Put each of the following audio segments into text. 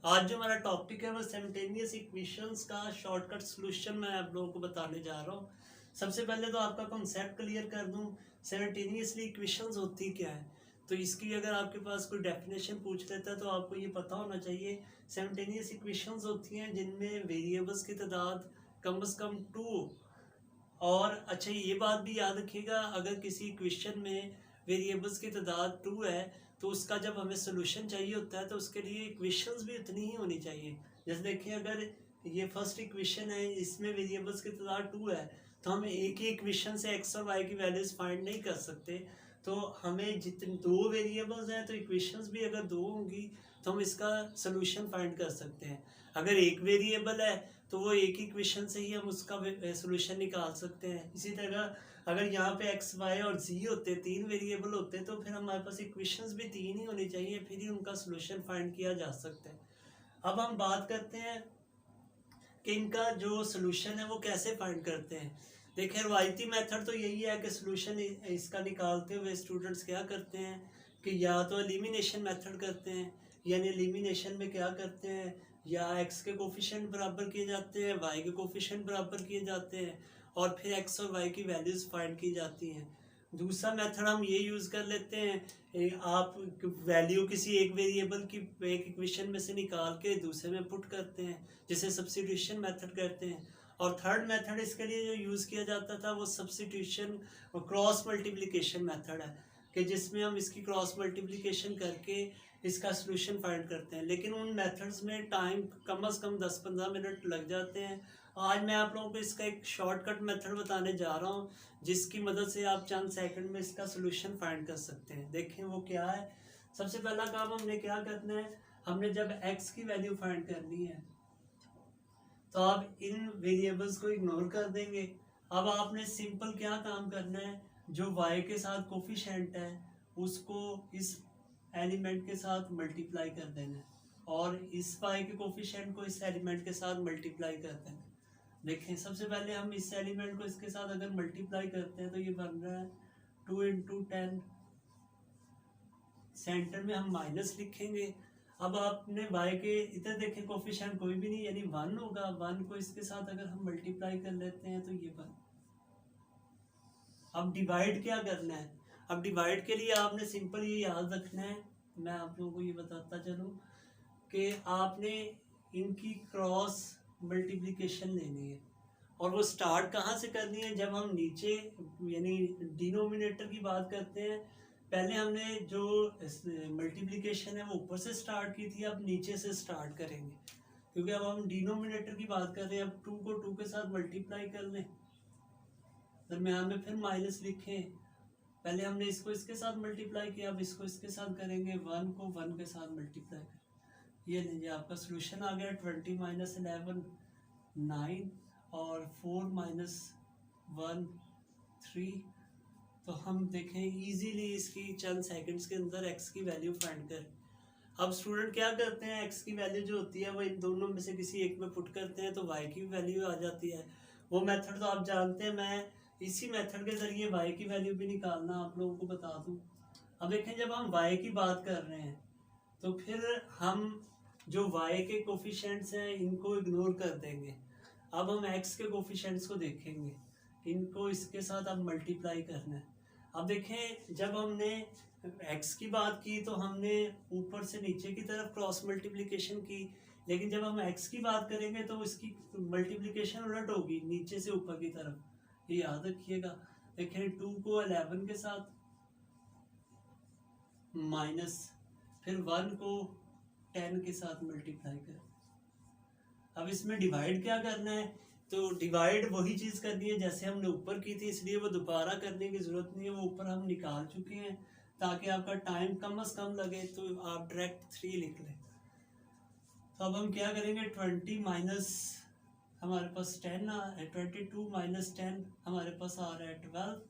आज जो हमारा टॉपिक है वो सिमल्टेनियस इक्वेशंस का शॉर्टकट सॉल्यूशन मैं आप लोगों को बताने जा रहा हूँ। सबसे पहले तो आपका कॉन्सेप्ट क्लियर कर दूँ, सिमल्टेनियसली इक्वेशंस होती क्या है। तो इसकी अगर आपके पास कोई डेफिनेशन पूछ लेता है तो आपको ये पता होना चाहिए। सिमल्टेनियस इक्वेशंस होती हैं जिनमें वेरिएबल्स की तादाद कम से कम 2। और अच्छा ये बात भी याद रखिएगा, अगर किसी इक्वेशन में वेरिएबल्स की तादाद 2 है तो उसका जब हमें सोल्यूशन चाहिए होता है तो उसके लिए इक्वेशंस भी उतनी ही होनी चाहिए। जैसे देखिए, अगर ये फर्स्ट इक्वेशन है, इसमें वेरिएबल्स की तादाद 2 है तो हम एक ही इक्वेशन से एक्स और वाई की वैल्यूज फाइंड नहीं कर सकते। तो हमें जितने दो वेरिएबल्स हैं तो इक्वेशंस भी अगर दो होंगी तो हम इसका सोल्यूशन फाइंड कर सकते हैं। अगर एक वेरिएबल है तो वो एक ही इक्वेशन से ही हम उसका सोल्यूशन निकाल सकते हैं। इसी तरह अगर यहाँ पे एक्स वाई और जी होते, तीन वेरिएबल होते, तो फिर हमारे पास इक्वेशंस भी तीन ही होनी चाहिए, फिर ही उनका सोल्यूशन फाइंड किया जा सकता है। अब हम बात करते हैं कि इनका जो सोल्यूशन है वो कैसे फाइंड करते हैं। देखिए, रवायती मेथड तो यही है कि सोल्यूशन इसका निकालते हुए स्टूडेंट्स क्या करते हैं कि या तो एलिमिनेशन मेथड करते हैं, यानी एलिमिनेशन में क्या करते हैं, या एक्स के कोफिशिएंट बराबर किए जाते हैं, वाई के कोफिशिएंट बराबर किए जाते हैं और फिर एक्स और वाई की वैल्यूज़ फाइंड की जाती हैं। दूसरा मेथड हम ये यूज़ कर लेते हैं, आप वैल्यू किसी एक वेरिएबल की एक इक्वेशन में से निकाल के दूसरे में पुट करते हैं, जिसे सब्स्टिट्यूशन मेथड कहते हैं। और थर्ड मेथड इसके लिए जो यूज़ किया जाता था वो सब्स्टिट्यूशन क्रॉस मल्टीप्लिकेशन मेथड है, कि जिसमें हम इसकी क्रॉस मल्टीप्लिकेशन करके इसका सोल्यूशन फाइंड करते हैं। लेकिन उन मेथड्स में टाइम कम से कम 10-15 मिनट लग जाते हैं। आज मैं आप लोगों को इसका एक शॉर्टकट मेथड बताने जा रहा हूँ जिसकी मदद से आप चंद सेकंड में इसका सोल्यूशन फाइंड कर सकते हैं। देखें वो क्या है। सबसे पहला काम हमने क्या करना है, हमने जब x की वैल्यू फाइंड करनी है तो आप इन वेरिएबल्स को इग्नोर कर देंगे। अब आपने सिंपल क्या काम करना है, जो y के साथ कोफिशिएंट है उसको इस एलिमेंट के साथ मल्टीप्लाई कर देना है और इस y के कोफिशिएंट को इस एलिमेंट के साथ मल्टीप्लाई कर देना है। देखें, सबसे पहले हम इस एलिमेंट को इसके साथ अगर मल्टीप्लाई करते हैं तो ये बन रहा है 2 × 10। सेंटर में हम माइनस लिखेंगे। अब आपने y के इधर देखें कोफिशिएंट कोई भी नहीं, यानी 1 होगा। 1 को इसके साथ अगर हम मल्टीप्लाई कर लेते हैं तो ये 1। अब डिवाइड क्या करना है, अब डिवाइड के लिए आपने सिंपल ये याद रखना है, मैं आप लोगों को ये बताता चलूँ कि आपने इनकी क्रॉस मल्टीप्लिकेशन लेनी है। और वो स्टार्ट कहाँ से करनी है, जब हम नीचे यानी डिनोमिनेटर की बात करते हैं, पहले हमने जो मल्टीप्लिकेशन है वो ऊपर से स्टार्ट की थी, अब नीचे से स्टार्ट करेंगे क्योंकि अब हम डिनोमिनेटर की बात कर रहे हैं। अब 2 को 2 के साथ मल्टीप्लाई कर लें, दरम्यान में फिर माइनस लिखें। पहले हमने इसको इसके साथ मल्टीप्लाई किया, अब इसको इसके साथ करेंगे। 1 को 1 के साथ मल्टीप्लाई करें, ये लीजिए आपका सोल्यूशन आ गया। 20 - 11 9 और 4 - 1 3। तो हम देखें इजीली इसकी चंद सेकंड्स के अंदर x की वैल्यू फाइंड करें। अब स्टूडेंट क्या करते हैं, x की वैल्यू जो होती है वो इन दोनों में से किसी एक में पुट करते हैं तो y की वैल्यू आ जाती है। वो मेथड तो आप जानते हैं, मैं इसी मेथड के ज़रिए y की वैल्यू भी निकालना आप लोगों को बता दूं। अब देखें, जब हम y की बात कर रहे हैं तो फिर हम जो y के कोफिशिएंट्स हैं इनको इग्नोर कर देंगे। अब हम x के कोफिशिएंट्स को देखेंगे, इनको इसके साथ अब मल्टीप्लाई करना है। अब देखें, जब हमने x की बात की तो हमने ऊपर से नीचे की तरफ क्रॉस मल्टीप्लिकेशन की, लेकिन जब हम x की बात करेंगे तो इसकी मल्टीप्लिकेशन उलट होगी, नीचे से ऊपर की तरफ। ये याद रखिएगा। देखें, 2 को 11 के साथ माइनस, फिर 1 को 10 के साथ मल्टीप्लाई कर। अब इसमें डिवाइड क्या करना है, तो डिवाइड वही चीज़ करनी है जैसे हमने ऊपर की थी, इसलिए वो दोबारा करने की ज़रूरत नहीं है, वो ऊपर हम निकाल चुके हैं ताकि आपका टाइम कम से कम लगे, तो आप डायरेक्ट 3 लिख लें। तो अब हम क्या करेंगे, 20 माइनस हमारे पास 10 है, 22 - 10 हमारे पास आ रहा है 12।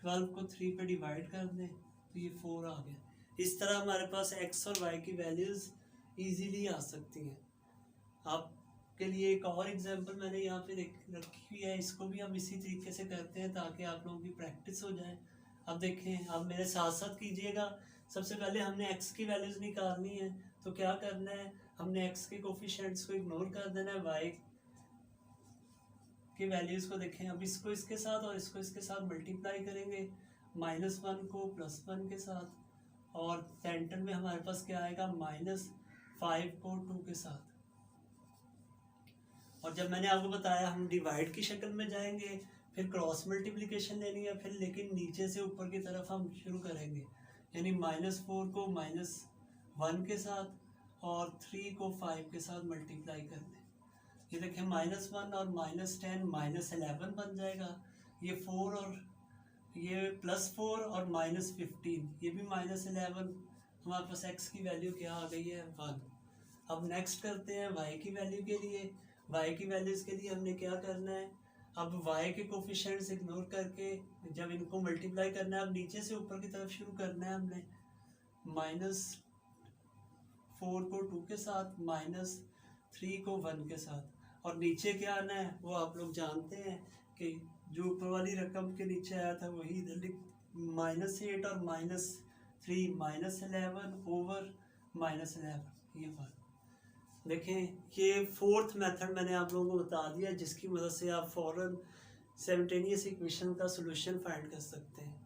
12 को 3 पे डिवाइड कर दें तो ये 4 आ गया। इस तरह हमारे पास x और y की वैल्यूज़ ईजीली आ सकती हैं। आपके लिए एक और एग्जांपल मैंने यहाँ पे रखी हुई है, इसको भी हम इसी तरीके से करते हैं ताकि आप लोगों की प्रैक्टिस हो जाए। अब देखें, अब मेरे साथ साथ कीजिएगा। सबसे पहले हमने x की वैल्यूज़ निकालनी है, तो क्या करना है, हमने x के कोफिशिएंट्स को इग्नोर कर देना है, y की वैल्यूज़ को देखें। अब इसको इसके साथ और इसको इसके साथ मल्टीप्लाई करेंगे, -1 को +1 के साथ, और सेंटर में हमारे पास क्या आएगा, -5 को 2 के साथ। और जब मैंने आपको बताया हम डिवाइड की शक्ल में जाएंगे, फिर क्रॉस मल्टीप्लिकेशन लेनी है, फिर लेकिन नीचे से ऊपर की तरफ हम शुरू करेंगे, यानी -4 को -1 के साथ और 3 को 5 के साथ मल्टीप्लाई कर दें। ये देखें -1 और -10 -11 बन जाएगा। ये 4 और ये +4 और -15, ये भी -11। हमारे पास x की वैल्यू क्या आ गई है, 1। अब नेक्स्ट करते हैं y की वैल्यू के लिए। y की वैल्यूज़ के लिए हमने क्या करना है, अब y के कोफिशिएंट्स इग्नोर करके जब इनको मल्टीप्लाई करना है, अब नीचे से ऊपर की तरफ शुरू करना है हमने, -4 को 2 के साथ, -3 को 1 के साथ, और नीचे क्या आना है वो आप लोग जानते हैं कि जो ऊपर वाली रकम के नीचे आया था वही इधर लिख, -8 और -3 -11 ओवर -11, ये बात देखें। ये फोर्थ मेथड मैंने आप लोगों को बता दिया, जिसकी मदद से आप फ़ौरन सिमल्टेनियस इक्वेशन का सॉल्यूशन फाइंड कर सकते हैं।